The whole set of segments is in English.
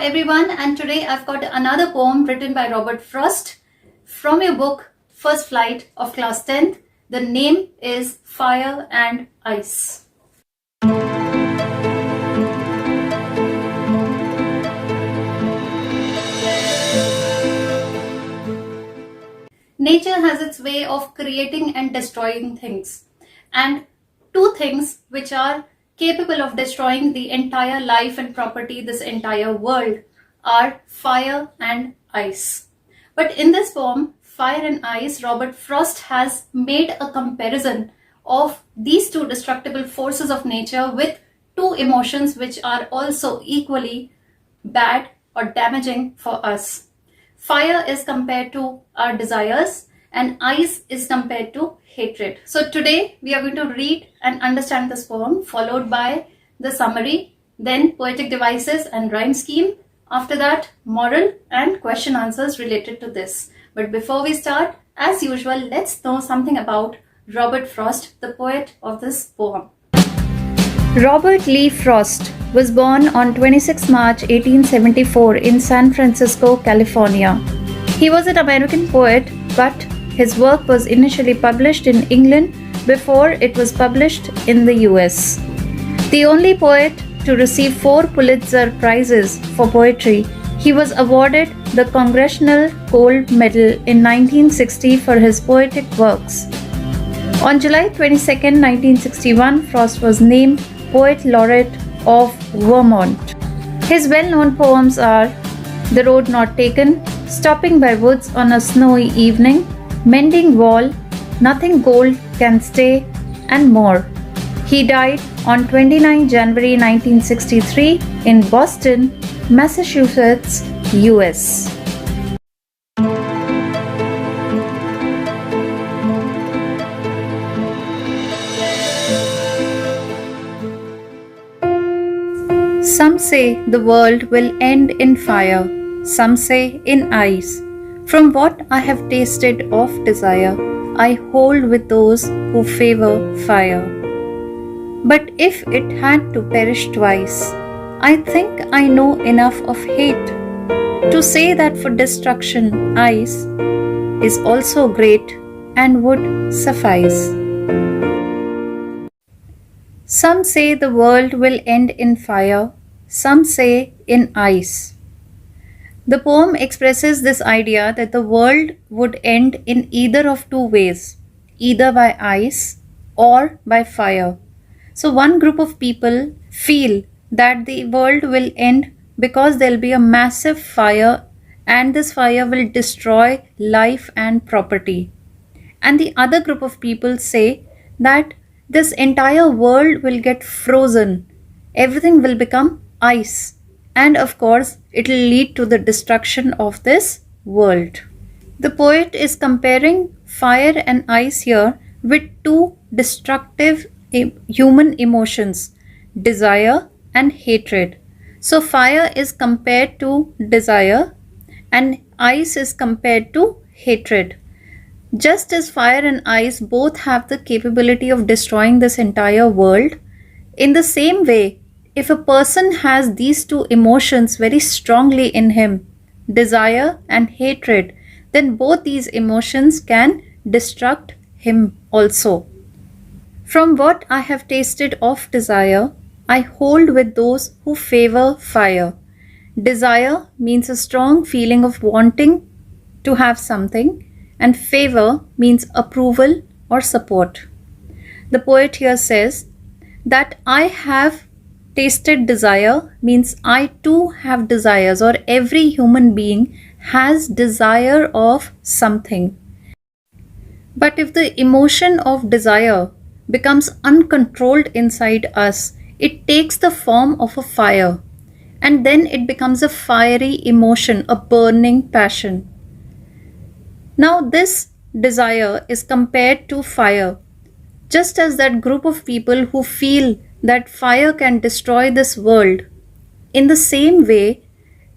everyone, and today I've got another poem written by Robert Frost from your book First Flight of Class 10th. The name is Fire and Ice. Nature has its way of creating and destroying things, and two things which are capable of destroying the entire life and property, this entire world, are fire and ice. But in this poem, Fire and Ice, Robert Frost has made a comparison of these two destructible forces of nature with two emotions which are also equally bad or damaging for us. Fire is compared to our desires and ice is compared to hatred. So today we are going to read and understand this poem, followed by the summary, then poetic devices and rhyme scheme. After that, moral and question answers related to this. But before we start, as usual, let's know something about Robert Frost, the poet of this poem. Robert Lee Frost was born on 26 March 1874 in San Francisco, California. He was an American poet, but his work was initially published in England before it was published in the US. The only poet to receive 4 Pulitzer Prizes for poetry, he was awarded the Congressional Gold Medal in 1960 for his poetic works. On July 22, 1961, Frost was named Poet Laureate of Vermont. His well-known poems are The Road Not Taken, Stopping by Woods on a Snowy Evening, Mending Wall, Nothing Gold Can Stay, and more. He died on 29 January 1963 in Boston, Massachusetts, US. Some say the world will end in fire, some say in ice. From what I have tasted of desire, I hold with those who favor fire. But if it had to perish twice, I think I know enough of hate to say that for destruction ice is also great and would suffice. Some say the world will end in fire, some say in ice. The poem expresses this idea that the world would end in either of two ways, either by ice or by fire. So one group of people feel that the world will end because there will be a massive fire and this fire will destroy life and property. And the other group of people say that this entire world will get frozen, everything will become ice. And of course, it will lead to the destruction of this world. The poet is comparing fire and ice here with two destructive human emotions, desire and hatred. So fire is compared to desire and ice is compared to hatred. Just as fire and ice both have the capability of destroying this entire world, in the same way, if a person has these two emotions very strongly in him, desire and hatred, then both these emotions can destruct him also. From what I have tasted of desire, I hold with those who favor fire. Desire means a strong feeling of wanting to have something, and favor means approval or support. The poet here says that I have tasted desire means I too have desires, or every human being has desire of something. But if the emotion of desire becomes uncontrolled inside us, it takes the form of a fire, and then it becomes a fiery emotion, a burning passion. Now this desire is compared to fire, just as that group of people who feel that fire can destroy this world. In the same way,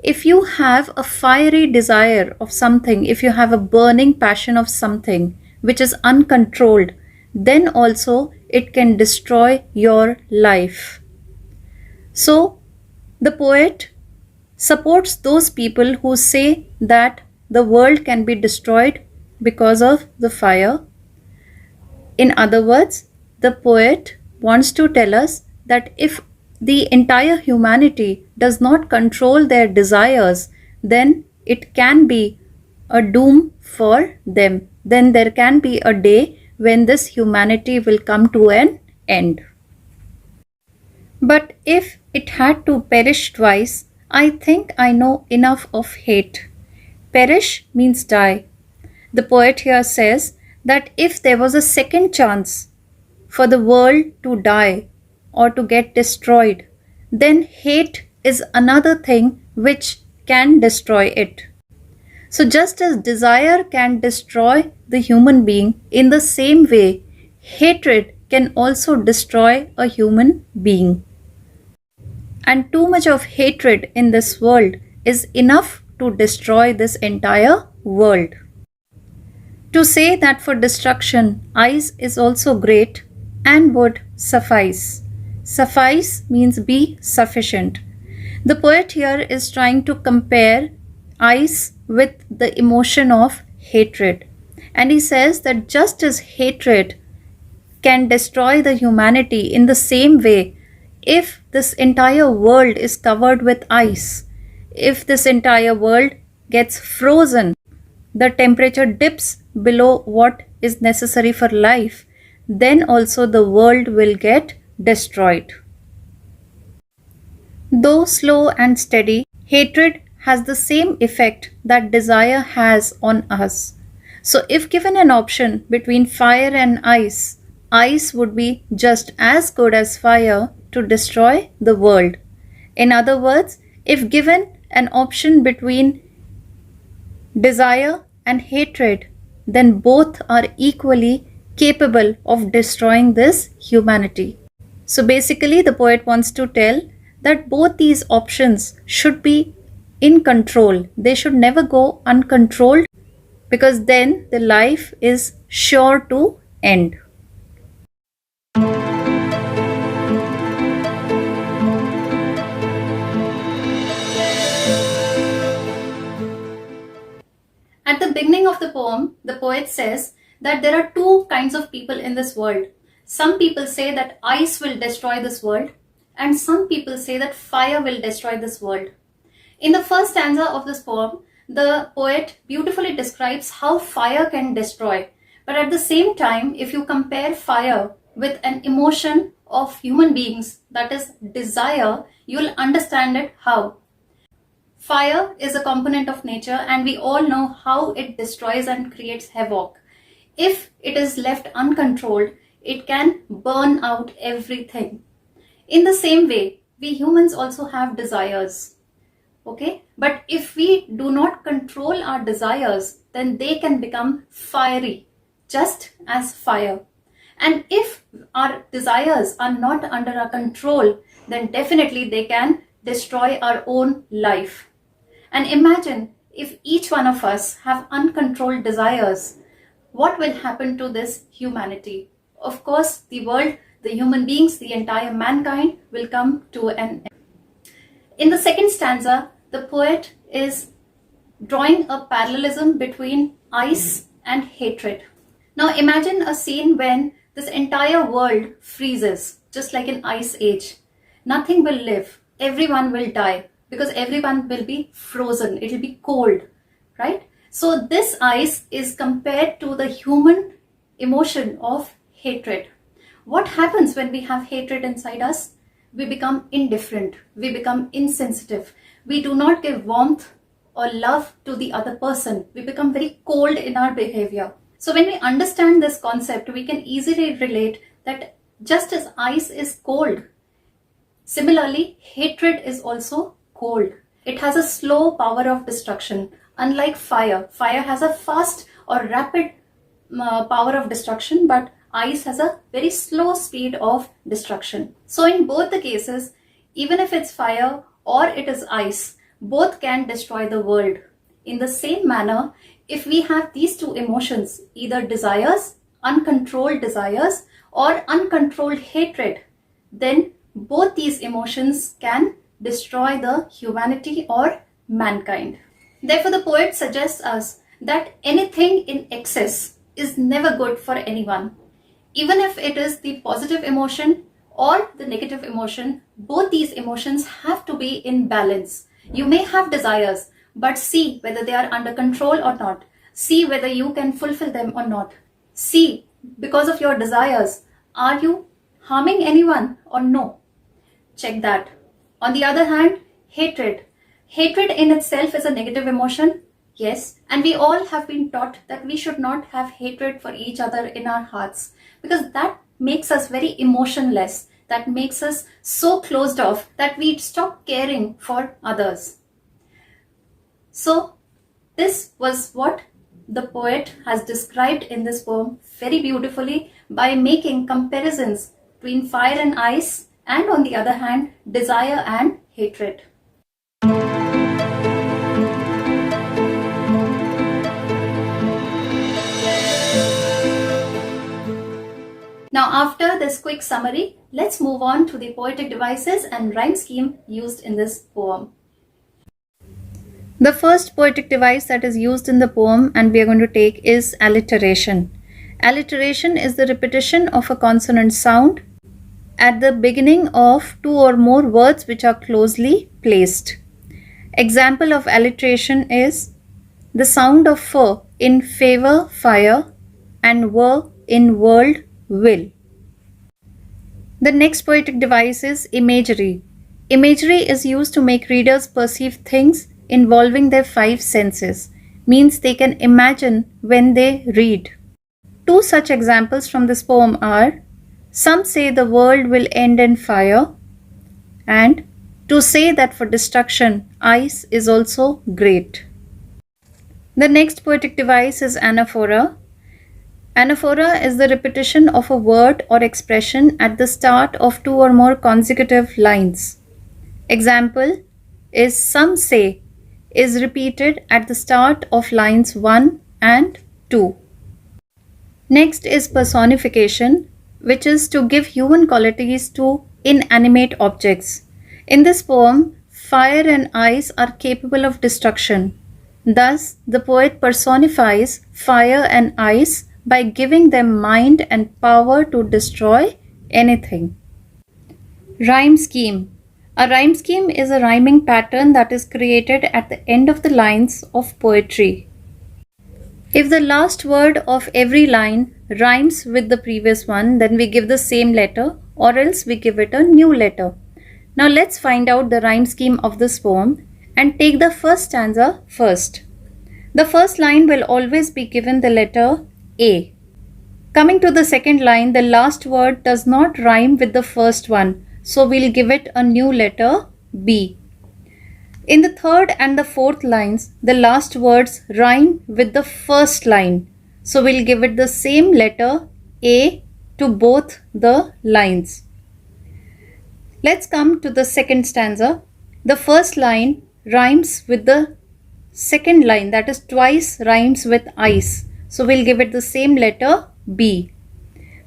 if you have a fiery desire of something, if you have a burning passion of something which is uncontrolled, then also it can destroy your life. So the poet supports those people who say that the world can be destroyed because of the fire. In other words, the poet wants to tell us that if the entire humanity does not control their desires, then it can be a doom for them. Then there can be a day when this humanity will come to an end. But if it had to perish twice, I think I know enough of hate. Perish means die. The poet here says that if there was a second chance for the world to die or to get destroyed, then hate is another thing which can destroy it. So, just as desire can destroy the human being, in the same way, hatred can also destroy a human being. And too much of hatred in this world is enough to destroy this entire world. To say that for destruction, ice is also great and would suffice. Suffice means be sufficient. The poet here is trying to compare ice with the emotion of hatred. And he says that just as hatred can destroy the humanity, in the same way, if this entire world is covered with ice, if this entire world gets frozen, the temperature dips below what is necessary for life, then also the world will get destroyed. Though slow and steady, hatred has the same effect that desire has on us. So, if given an option between fire and ice, ice would be just as good as fire to destroy the world. In other words, if given an option between desire and hatred, then both are equally capable of destroying this humanity. So basically, the poet wants to tell that both these options should be in control. They should never go uncontrolled, because then the life is sure to end. At the beginning of the poem, the poet says that there are two kinds of people in this world. Some people say that ice will destroy this world, and some people say that fire will destroy this world. In the first stanza of this poem, the poet beautifully describes how fire can destroy. But at the same time, if you compare fire with an emotion of human beings, that is desire, you'll understand it how. Fire is a component of nature, and we all know how it destroys and creates havoc. If it is left uncontrolled, it can burn out everything. In the same way, we humans also have desires. Okay? But if we do not control our desires, then they can become fiery, just as fire. And if our desires are not under our control, then definitely they can destroy our own life. And imagine if each one of us have uncontrolled desires, what will happen to this humanity? Of course, the world, the human beings, the entire mankind will come to an end. In the second stanza, the poet is drawing a parallelism between ice and hatred. Now imagine a scene when this entire world freezes, just like an ice age. Nothing will live, everyone will die, because everyone will be frozen, it will be cold, right? So this ice is compared to the human emotion of hatred. What happens when we have hatred inside us? We become indifferent, we become insensitive, we do not give warmth or love to the other person, we become very cold in our behavior. So when we understand this concept, we can easily relate that just as ice is cold, similarly hatred is also cold. It has a slow power of destruction. Unlike fire, fire has a fast or rapid power of destruction, but ice has a very slow speed of destruction. So in both the cases, even if it's fire or it is ice, both can destroy the world. In the same manner, if we have these two emotions, either desires, uncontrolled desires, or uncontrolled hatred, then both these emotions can destroy the humanity or mankind. Therefore, the poet suggests us that anything in excess is never good for anyone. Even if it is the positive emotion or the negative emotion, both these emotions have to be in balance. You may have desires, but see whether they are under control or not. See whether you can fulfill them or not. See, because of your desires, are you harming anyone or no? Check that. On the other hand, hatred. Hatred in itself is a negative emotion. Yes, and we all have been taught that we should not have hatred for each other in our hearts, because that makes us very emotionless. That makes us so closed off that we stop caring for others. So, this was what the poet has described in this poem very beautifully by making comparisons between fire and ice, and on the other hand, desire and hatred. Now, after this quick summary, let's move on to the poetic devices and rhyme scheme used in this poem. The first poetic device that is used in the poem and we are going to take is alliteration. Alliteration is the repetition of a consonant sound at the beginning of two or more words which are closely placed. Example of alliteration is the sound of f in favor, fire, and w in world, will. The next poetic device is imagery. Imagery is used to make readers perceive things involving their five senses, means they can imagine when they read. Two such examples from this poem are, some say the world will end in fire, and to say that for destruction, ice is also great. The next poetic device is anaphora. Anaphora is the repetition of a word or expression at the start of two or more consecutive lines. Example is some say is repeated at the start of lines 1 and 2. Next is personification, which is to give human qualities to inanimate objects. In this poem, fire and ice are capable of destruction. Thus, the poet personifies fire and ice by giving them mind and power to destroy anything. Rhyme scheme. A rhyme scheme is a rhyming pattern that is created at the end of the lines of poetry. If the last word of every line rhymes with the previous one, then we give the same letter, or else we give it a new letter. Now let's find out the rhyme scheme of this poem and take the first stanza first. The first line will always be given the letter A. Coming to the second line, the last word does not rhyme with the first one, so we'll give it a new letter B. In the third and the fourth lines, the last words rhyme with the first line, so we'll give it the same letter A to both the lines. Let's come to the second stanza. The first line rhymes with the second line, that is twice rhymes with ice, so we'll give it the same letter B.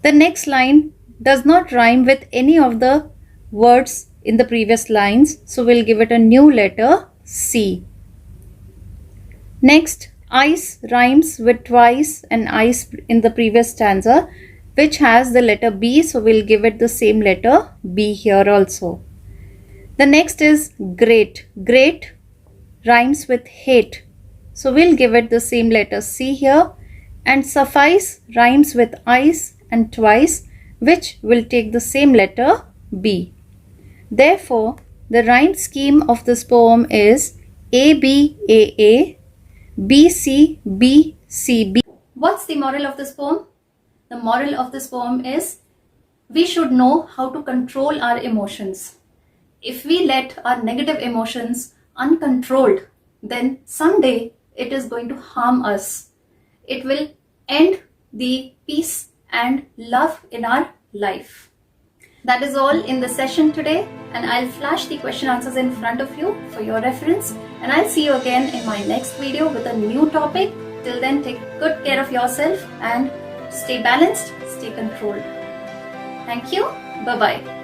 The next line does not rhyme with any of the words in the previous lines, so we'll give it a new letter C. Next, ice rhymes with twice and ice in the previous stanza, which has the letter B, so we'll give it the same letter B here also. The next is great. Great rhymes with hate, so we'll give it the same letter C here. And suffice rhymes with ice and twice, which will take the same letter B. Therefore, the rhyme scheme of this poem is A B A A, B C B C B. What's the moral of this poem? The moral of this poem is we should know how to control our emotions. If we let our negative emotions uncontrolled, then someday it is going to harm us. It will end the peace and love in our life. That is all in the session today, and I'll flash the question answers in front of you for your reference, and I'll see you again in my next video with a new topic. Till then, take good care of yourself and stay balanced, stay controlled. Thank you. Bye-bye.